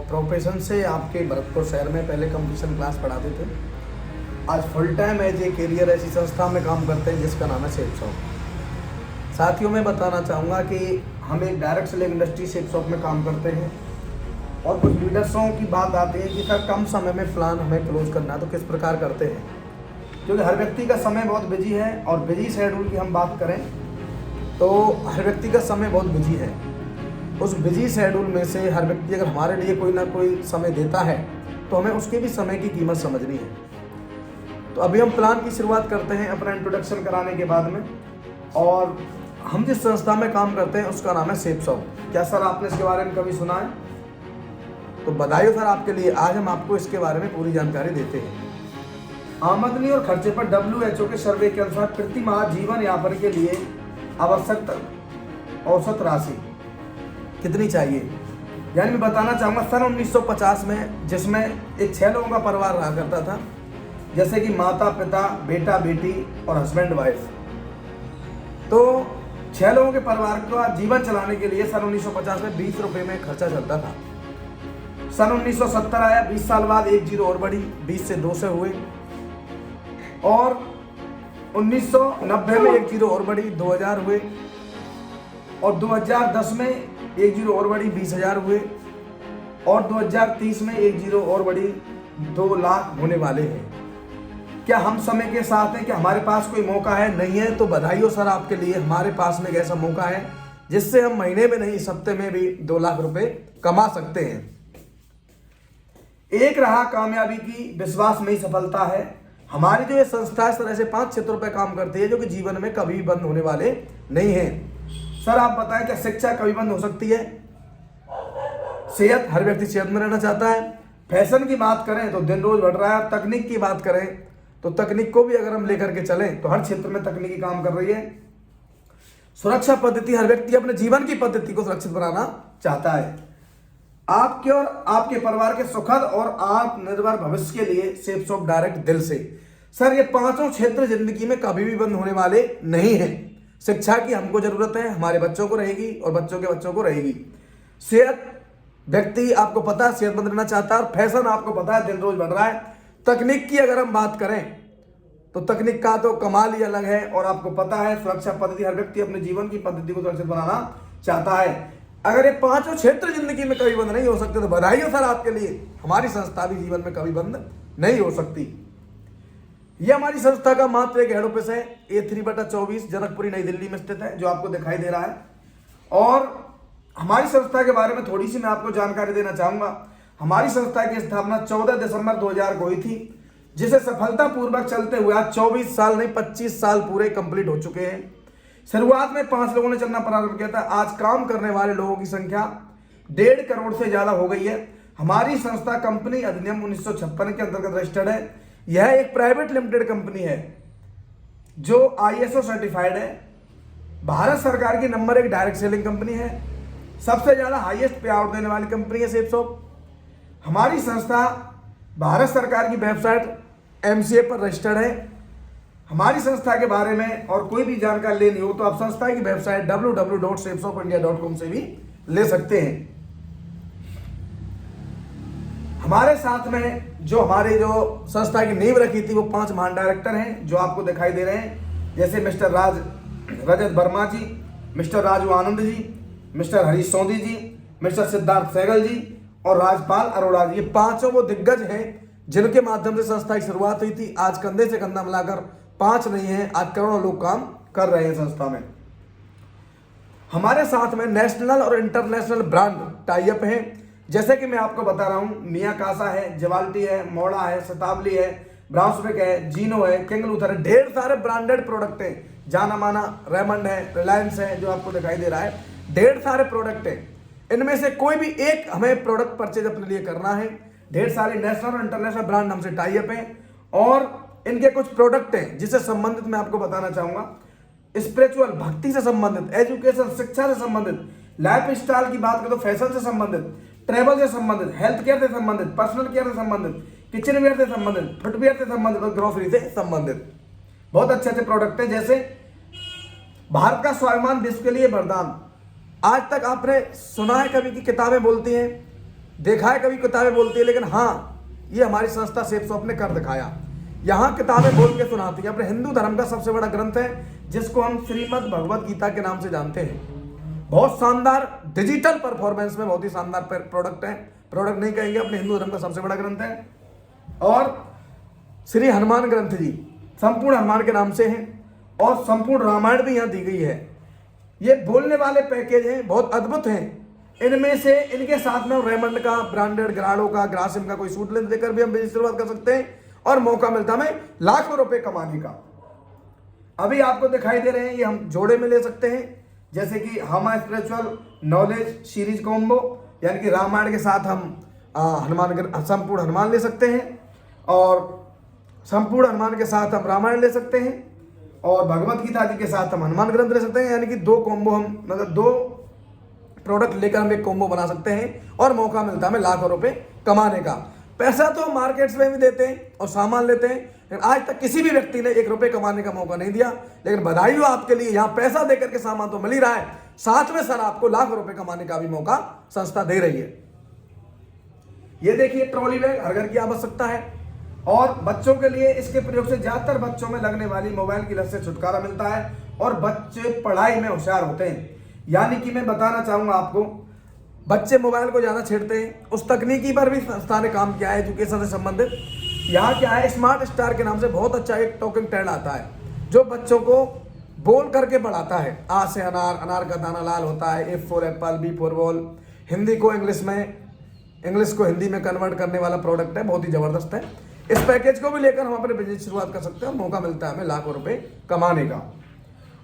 Profession से आपके भरतपुर शहर में पहले कंप्यूटर क्लास पढ़ाते थे। आज full time as a career ऐसी संस्था में काम करते हैं जिसका नाम है सेफ शॉप। साथियों, मैं बताना चाहूँगा कि हम एक direct selling industry safe shop में काम करते हैं और कुछ लीडर्सों की बात आती है कि सर कम समय में प्लान हमें क्लोज करना है तो किस प्रकार करते हैं, क्योंकि हर व्यक्ति का समय बहुत बिजी है और बिजी शेड्यूल की हम बात करें तो हर व्यक्ति का समय बहुत बिजी है। उस बिजी शेड्यूल में से हर व्यक्ति अगर हमारे लिए कोई ना कोई समय देता है तो हमें उसके भी समय की कीमत समझनी है। तो अभी हम प्लान की शुरुआत करते हैं अपना इंट्रोडक्शन कराने के बाद में। और हम जिस संस्था में काम करते हैं उसका नाम है सेफ शॉप। क्या सर आपने इसके बारे में कभी सुना है? तो बधाई हो सर आपके लिए। आज हम आपको इसके बारे में पूरी जानकारी देते हैं। आमदनी और खर्चे पर WHO के सर्वे के अनुसार प्रति माह जीवन यापन के लिए आवश्यक औसत राशि कितनी चाहिए? यानी मैं बताना चाहूँगा सन 1950 में, जिसमें एक 6 लोगों का परिवार रहा करता था, जैसे कि माता पिता, बेटा बेटी और हस्बैंड वाइफ। तो 6 लोगों के परिवार का जीवन चलाने के लिए सन 1950 में 20 रुपये में खर्चा चलता था। सन 1970 आया, 20 साल बाद एक जीरो और बढ़ी, 20 से 2 से हुए। और 1990 में एक जीरो और बढ़ी, 2000 हुए। और 2010 में एक जीरो और बढ़ी, 20,000 हुए। और 2030 में एक जीरो और बढ़ी, 2 लाख होने वाले हैं। क्या हम समय के साथ हैं? क्या हमारे पास कोई मौका है? नहीं है तो बधाई हो सर आपके लिए। हमारे पास में एक ऐसा मौका है जिससे हम महीने में नहीं, सप्ते में भी 2 लाख रुपए कमा सकते हैं। एक राह कामयाबी की, विश्वास में ही सफलता है। हमारी जो ये संस्था है सर ऐसे 5 क्षेत्रों पर काम करती है जो कि जीवन में कभी भी बंद होने वाले नहीं हैं। सर आप बताएं, क्या शिक्षा कभी बंद हो सकती है? सेहत, हर व्यक्ति सेहत में रहना चाहता है। फैशन की बात करें तो दिन रोज बढ़ रहा है। तकनीक की बात करें तो तकनीक को भी अगर हम लेकर के चलें तो हर क्षेत्र में तकनीकी काम कर रही है। सुरक्षा पद्धति, हर व्यक्ति अपने जीवन की पद्धति को सुरक्षित बनाना चाहता है। आपके और आपके परिवार के सुखद और आत्मनिर्भर भविष्य के लिए सेफ शॉप डायरेक्ट दिल से। सर ये 5 क्षेत्र जिंदगी में कभी भी बंद होने वाले नहीं हैं। शिक्षा की हमको जरूरत है, हमारे बच्चों को रहेगी और बच्चों के बच्चों को रहेगी। सेहत, व्यक्ति आपको पता है सेहतमंद रहना चाहता है। और फैशन आपको पता है दिन रोज बढ़ रहा है। तकनीक की अगर हम बात करें तो तकनीक का तो कमाल ही अलग है। और आपको पता है सुरक्षा पद्धति, हर व्यक्ति अपने जीवन की पद्धति को सुरक्षित बनाना चाहता है। अगर ये 5 क्षेत्र जिंदगी में कभी बंद नहीं हो सकते तो बधाई हो सर आपके लिए। हमारी संस्था भी जीवन में कभी बंद नहीं हो सकती। ये हमारी संस्था का मात्र एक हेड ऑफिस है, A3/24 जनकपुरी नई दिल्ली में स्थित है, जो आपको दिखाई दे रहा है। और हमारी संस्था के बारे में थोड़ी सी मैं आपको जानकारी देना चाहूंगा। हमारी संस्था की स्थापना 14 दिसंबर 2000 को हुई थी, जिसे सफलतापूर्वक चलते हुए आज 24 साल नहीं 25 साल पूरे कंप्लीट हो चुके हैं। शुरुआत में 5 लोगों ने चलना प्रारंभ किया था। आज काम करने वाले लोगों की संख्या 1.5 करोड़ से ज्यादा हो गई है। हमारी संस्था कंपनी अधिनियम 1956 के अंतर्गत रजिस्टर्ड है। यह एक प्राइवेट लिमिटेड कंपनी है जो ISO सर्टिफाइड है। भारत सरकार की नंबर 1 डायरेक्ट सेलिंग कंपनी है। सबसे ज्यादा हाईएस्ट पे आउट देने वाली कंपनी है सेफ शॉप। हमारी संस्था भारत सरकार की वेबसाइट MCA पर रजिस्टर्ड है। हमारी संस्था के बारे में और कोई भी जानकारी लेनी हो तो आप संस्था की वेबसाइट www.safeshopindia.com से भी ले सकते हैं। हमारे साथ में जो संस्था की नींव रखी थी वो 5 महान डायरेक्टर हैं जो आपको दिखाई दे रहे हैं, जैसे मिस्टर रजत वर्मा जी, मिस्टर राजू आनंद जी, मिस्टर हरीश सोंधी जी, मिस्टर सिद्धार्थ सहगल जी और राजपाल अरोड़ा जी। ये 5 वो दिग्गज हैं जिनके माध्यम से संस्था की शुरुआत हुई थी। आज कंधे से कंधा मिलाकर 5 नहीं है, आज करोड़ों लोग काम कर रहे हैं संस्था में। हमारे साथ में नेशनल और इंटरनेशनल ब्रांड टाई अप है। जैसे कि मैं आपको बता रहा हूं, मिया कासा है, जवाल्टी है, मोड़ा है, शताब्दी है, ब्राउन्सविक है, जीनो है, किंग लूथर है। ढेर सारे ब्रांडेड प्रोडक्ट हैं। जाना माना रेमंड है, रिलायंस है, जो आपको दिखाई दे रहा है। ढेर सारे प्रोडक्ट हैं। इनमें से कोई भी एक हमें प्रोडक्ट परचेज अपने लिए करना है। ढेर सारे नेशनल और इंटरनेशनल ब्रांड हमसे टाई अप हैं और इनके कुछ प्रोडक्ट हैं जिससे संबंधित मैं आपको बताना चाहूंगा। स्पिरिचुअल, भक्ति से संबंधित, एजुकेशन, शिक्षा से संबंधित, लाइफ स्टाइल की बात करें तो फैशन से संबंधित, ट्रेवल से संबंधित, हेल्थ केयर से संबंधित, पर्सनल केयर से संबंधित, किचन वेयर से संबंधित, फुटवेयर से संबंधित और ग्रोसरी से संबंधित बहुत अच्छे अच्छे प्रोडक्ट हैं। जैसे भारत का स्वाभिमान विश्व के लिए वरदान। आज तक आपने सुना है कभी कि किताबें बोलती हैं देखा है कभी किताबें बोलती है, लेकिन हाँ ये हमारी संस्था सेफ शॉप ने कर दिखाया। यहाँ किताबें बोल के सुनाती है। अपने हिंदू धर्म का सबसे बड़ा ग्रंथ है जिसको हम श्रीमद् भगवत गीता के नाम से जानते हैं। बहुत शानदार डिजिटल परफॉर्मेंस में बहुत ही शानदार प्रोडक्ट है, प्रोडक्ट नहीं कहेंगे, अपने हिंदू धर्म का सबसे बड़ा ग्रंथ है। और श्री हनुमान ग्रंथ जी संपूर्ण हनुमान के नाम से हैं और संपूर्ण रामायण भी यहाँ दी गई है। ये बोलने वाले पैकेज हैं, बहुत अद्भुत हैं। इनमें से इनके साथ में रेमंड का, ब्रांडेड ग्राडो का, ग्रासिम का कोई सूट लेकर भी हम बिजनेस शुरुआत कर सकते हैं और मौका मिलता है हमें लाखों रुपए कमाने का। अभी आपको दिखाई दे रहे हैं ये हम जोड़े में ले सकते हैं, जैसे कि हमा स्पिरिचुअल नॉलेज सीरीज कॉम्बो, यानी कि रामायण के साथ हम संपूर्ण हनुमान ले सकते हैं और संपूर्ण हनुमान के साथ हम रामायण ले सकते हैं और भगवत गीता जी के साथ हम हनुमान ग्रंथ ले सकते हैं। यानी कि दो कॉम्बो हम मतलब दो प्रोडक्ट लेकर हम एक कॉम्बो बना सकते हैं और मौका मिलता है हमें लाखों रुपए कमाने का। पैसा तो हम मार्केट्स में भी देते हैं और सामान लेते हैं, लेकिन आज तक किसी भी व्यक्ति ने 1 रुपये कमाने का मौका नहीं दिया। लेकिन बधाई हो आपके लिए, यहाँ पैसा देकर के सामान तो मिल ही रहा है, साथ में सर आपको लाखों रुपए कमाने का भी मौका संस्था दे रही है। ये देखिए ट्रॉली बैग हर घर की आवश्यकता है और बच्चों के लिए इसके प्रयोग से ज्यादातर बच्चों में लगने वाली मोबाइल की लत से छुटकारा मिलता है और बच्चे पढ़ाई में होशियार होते हैं। यानी कि मैं बताना चाहूंगा आपको, बच्चे मोबाइल को ज्यादा छेड़ते हैं, उस तकनीकी पर भी संस्था ने काम किया है एजुकेशन से संबंधित। यहाँ क्या है, स्मार्ट स्टार के नाम से बहुत अच्छा एक टॉकिंग टैड आता है जो बच्चों को बोल करके पढ़ाता है। आ से अनार, अनार का दाना लाल होता है, F for Apple, B for ball, Hindi को इंग्लिश में, इंग्लिश को हिंदी में कन्वर्ट करने वाला प्रोडक्ट है, बहुत ही जबरदस्त है। इस पैकेज को भी लेकर हम अपने बिजनेस शुरुआत कर सकते हैं, मौका मिलता है हमें लाखों रुपए कमाने का।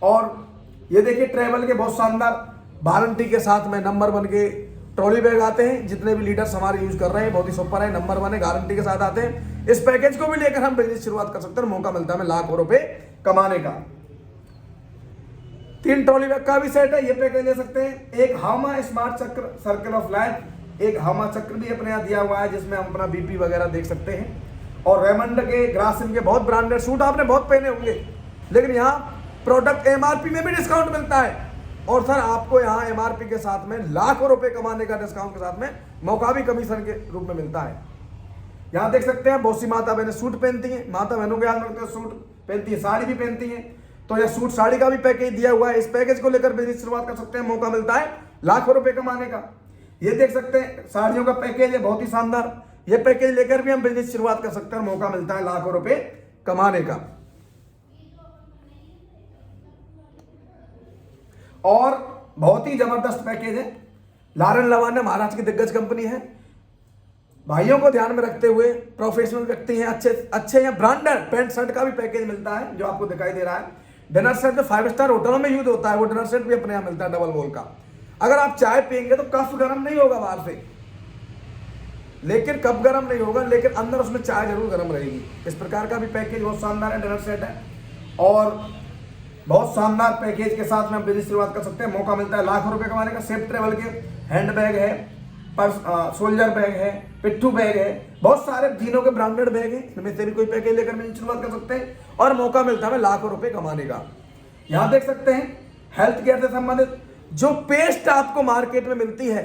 और ये देखिए ट्रैवल के बहुत शानदार वारंटी के साथ में नंबर 1 के ट्रॉली बैग आते हैं, जितने भी लीडर्स हमारे यूज कर रहे हैं बहुत ही सुपर है, नंबर 1 है, गारंटी के साथ आते हैं। इस पैकेज को भी लेकर हम बिजनेस शुरुआत कर सकते हैं, मौका मिलता है हमें लाखों रुपए कमाने का। 3 ट्रॉली बैग का भी सेट है, ये पैकेज ले सकते हैं। एक हामा स्मार्ट चक्र सर्कल ऑफ लाइफ, एक हामा चक्र भी अपने यहाँ दिया हुआ है जिसमें हम अपना BP वगैरह देख सकते हैं। और रेमंड के, ग्रासिम के बहुत ब्रांडेड सूट आपने बहुत पहने होंगे, लेकिन यहाँ प्रोडक्ट MRP में भी डिस्काउंट मिलता है और सर आपको यहाँ MRP के साथ में लाखों रुपए कमाने का डिस्काउंट के साथ में मौका भी कमीशन के रूप में मिलता है। यहाँ देख सकते हैं बहुत सी माता बहनें सूट पहनती हैं, माता बहनों के हाल में रखते हैं, सूट पहनती है, साड़ी भी पहनती हैं, तो यह सूट साड़ी का भी पैकेज दिया हुआ है। इस पैकेज को लेकर बिजनेस शुरुआत कर सकते हैं, मौका मिलता है लाखों रुपए कमाने का। ये देख सकते हैं साड़ियों का पैकेज है बहुत ही शानदार, ये पैकेज लेकर भी हम बिजनेस शुरुआत कर सकते हैं, मौका मिलता है लाखों रुपए कमाने का। और बहुत ही जबरदस्त पैकेज है, लारन लवाना महाराष्ट्र की दिग्गज कंपनी है। भाइयों को ध्यान में रखते हुए प्रोफेशनल व्यक्ति हैं, अच्छे या ब्रांडेड पैंट शर्ट का भी पैकेज मिलता है जो आपको दिखाई दे रहा है। डिनर सेट जो 5 स्टार होटलों में यूज होता है, वो डिनर सेट भी अपने यहाँ मिलता है डबल वॉल का। अगर आप चाय पियेंगे तो कप गर्म नहीं होगा बाहर से, लेकिन कप गर्म नहीं होगा, लेकिन अंदर उसमें चाय जरूर गर्म रहेगी। इस प्रकार का भी पैकेज बहुत शानदार है, डिनर सेट है और बहुत शानदार पैकेज के साथ में हम बिजनेस शुरुआत कर सकते हैं, मौका मिलता है लाखों रुपए कमाने का। सेफ ट्रेवल के हैंड बैग है, सोल्जर बैग है, पिट्ठू बैग है, बहुत सारे जीनों के ब्रांडेड बैग हैं, इनमें से भी कोई पैकेज लेकर बिजनेस शुरुआत कर सकते हैं और मौका मिलता है हमें लाखों रुपए कमाने का। यहाँ देख सकते हैं हेल्थ केयर से संबंधित जो पेस्ट आपको मार्केट में मिलती है,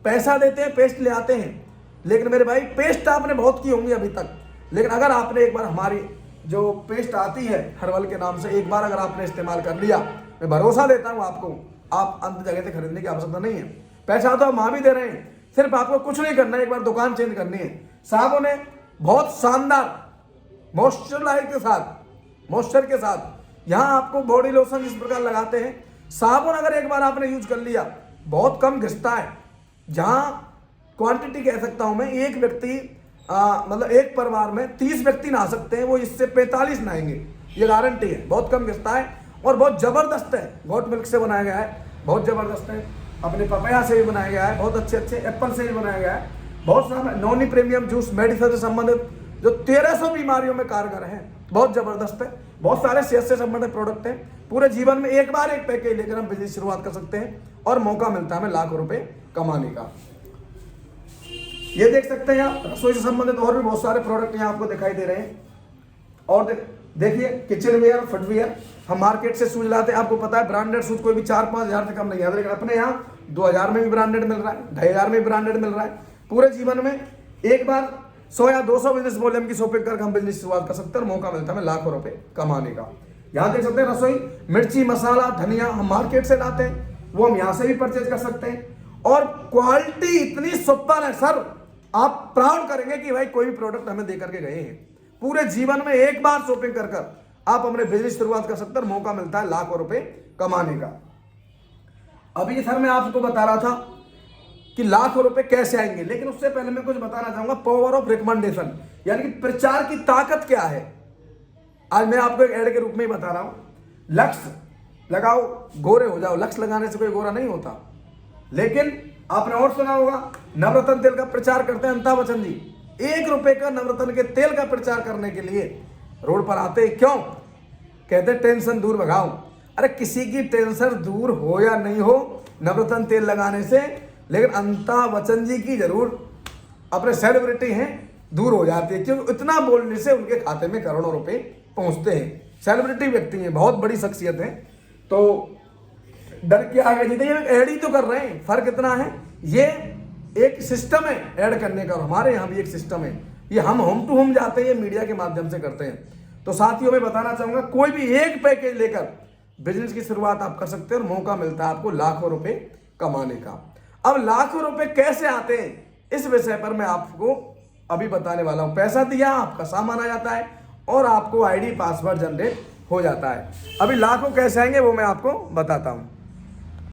पैसा देते हैं पेस्ट ले आते हैं, लेकिन मेरे भाई पेस्ट आपने बहुत की होंगी अभी तक, लेकिन अगर आपने एक बार हमारी जो पेस्ट आती है हर्बल के नाम से, एक बार अगर आपने इस्तेमाल कर लिया, मैं भरोसा देता हूं आपको, आप अंत जगह से खरीदने की आवश्यकता नहीं है। पैसा तो हम वहां भी दे रहे हैं, सिर्फ आपको कुछ नहीं करना है, एक बार दुकान चेंज करनी है। साबुन है बहुत शानदार मॉइस्चर के साथ, यहाँ आपको बॉडी लोशन जिस प्रकार लगाते हैं, साबुन अगर एक बार आपने यूज कर लिया बहुत कम घिसता है। जहाँ क्वांटिटी कह सकता हूं मैं, एक व्यक्ति मतलब एक परिवार में 30 व्यक्ति नहा सकते हैं, वो इससे 45 नहाएंगे, ये गारंटी है। बहुत कम घिसता है और बहुत जबरदस्त है, गोट मिल्क से बनाया गया है, बहुत जबरदस्त है, अपने पपैया से भी बनाया गया है, बहुत अच्छे एप्पल से भी बनाया गया है, बहुत सारा नॉनी प्रीमियम जूस मेडिसिन से संबंधित जो 1300 बीमारियों में कारगर है, बहुत जबरदस्त है। बहुत सारे सेहत से संबंधित प्रोडक्ट हैं, पूरे जीवन में एक बार एक पैकेज लेकर हम बिजनेस शुरुआत कर सकते हैं और मौका मिलता है हमें लाखों रुपए कमाने का। ये देख सकते हैं यहाँ रसोई से संबंधित और भी बहुत सारे प्रोडक्ट यहाँ आपको दिखाई दे रहे हैं। और देखिए किचन वेयर, फुटवेयर, हम मार्केट से शूज लाते हैं, आपको पता है ब्रांडेड शूज कोई भी 4-5 हज़ार से कम नहीं आता, लेकिन अपने यहाँ 2000 में भी ब्रांडेड मिल रहा है, 2500 में भी ब्रांडेड मिल रहा है। पूरे जीवन में एक बार 100 या 200 बिजनेस वॉल्यूम की शॉपिंग करके हम बिजनेस शुरुआत कर सकते हैं और मौका मिलता है हमें लाखों रुपए कमाने का। यहाँ देख सकते हैं रसोई, मिर्ची, मसाला, धनिया हम मार्केट से लाते हैं, वो हम यहाँ से भी परचेज कर सकते हैं और क्वालिटी इतनी सुपर है सर, आप प्राउड करेंगे कि भाई कोई भी प्रोडक्ट हमें दे करके गए हैं। पूरे जीवन में एक बार शॉपिंग कर आप अपने बिजनेस शुरुआत कर सकते हैं और मौका मिलता है लाखों रुपए कमाने का। अभी सर मैं आपको बता रहा था कि लाखों रुपए कैसे आएंगे, लेकिन उससे पहले मैं कुछ बताना चाहूंगा पावर ऑफ रिकमेंडेशन, यानी कि प्रचार की ताकत क्या है। आज मैं आपको एक ऐड के रूप में ही बता रहा हूं, लक्ष्य लगाओ गोरे हो जाओ। लक्ष्य लगाने से कोई गोरा नहीं होता, लेकिन आपने और सुना होगा नवरत्न तेल का प्रचार करते हैं अमिताभ बच्चन जी। 1 रुपए का नवरत्न के तेल का प्रचार करने के लिए रोड पर आते हैं, क्यों? कहते टेंशन दूर भगाओ। अरे किसी की टेंशन दूर हो या नहीं हो नवरत्न तेल लगाने से, लेकिन अमिताभ बच्चन जी की जरूर, अपने सेलिब्रिटी हैं, दूर हो जाती है, क्योंकि इतना बोलने से उनके खाते में करोड़ों रुपए पहुंचते हैं। सेलिब्रिटी व्यक्ति हैं, बहुत बड़ी शख्सियत है, तो डर के आगे जीते। ये ऐड ही तो कर रहे हैं, फर्क इतना है, ये एक सिस्टम है ऐड करने का, और हमारे यहाँ भी एक सिस्टम है, ये हम होम टू होम जाते हैं, ये मीडिया के माध्यम से करते हैं। तो साथियों मैं बताना चाहूंगा, कोई भी एक पैकेज लेकर बिजनेस की शुरुआत आप कर सकते हैं और मौका मिलता है आपको लाखों रुपए कमाने का। अब लाखों रुपए कैसे आते हैं, इस विषय पर मैं आपको अभी बताने वाला हूं। पैसा दिया, आपका सामान आ जाता है और आपको आईडी पासवर्ड जनरेट हो जाता है। अभी लाखों कैसे आएंगे वो मैं आपको बताता हूं।